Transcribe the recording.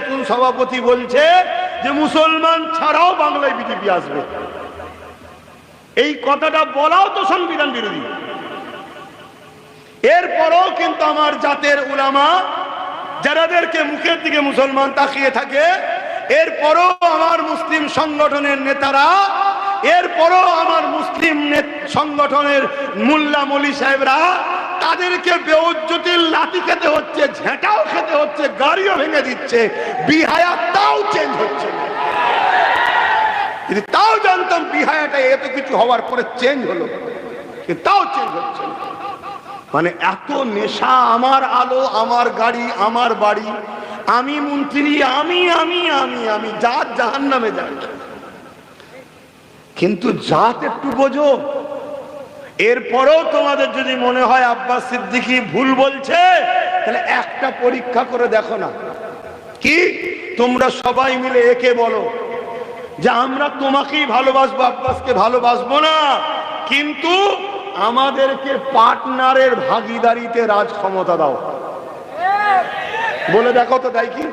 নতুন সভাপতি বলছে যে মুসলমান ছাড়াও বাংলায় বিজেপি আসবে। এই কথাটা বলাও তো সংবিধান বিরোধী। এরপরও কিন্তু আমার জাতের উলামা যারাদেরকে মুখের দিকে মুসলমান তাকিয়ে থাকে, এরপরও আমার মুসলিম সংগঠনের নেতারা, এরপরও আমার মুসলিম সংগঠনের মোল্লা মৌলী সাহেবরা, তাদেরকে বেউজ্জতির লাঠি খেতে হচ্ছে, ঝেঁটাও খেতে হচ্ছে, গাড়িও ভেঙে দিচ্ছে, বিহায়া তাও চেঞ্জ হচ্ছে না। যদি তাও জানতাম বিহায়াটা এত কিছু হওয়ার পরে চেঞ্জ হলো, তাও চেঞ্জ হচ্ছে না। মানে এত নেশা, আমার আলো, আমার গাড়ি, আমার বাড়ি, আমি মন্ত্রী, আমি আমি আমি আমি জাত জাহান্নামে যায়। কিন্তু জাত একটু বোঝো। এরপরেও তোমাদের যদি মনে হয় আব্বাস সিদ্দিকী ভুল বলছে, তাহলে একটা পরীক্ষা করে দেখো না। কি তোমরা সবাই মিলে একে বলো যে আমরা তোমাকেই ভালোবাসবো, আব্বাসকে ভালোবাসবো না, কিন্তু আমাদেরকে পার্টনারের ভাগিদারিতে রাজ ক্ষমতা দাও। বলে দেখো তো, তাই কি?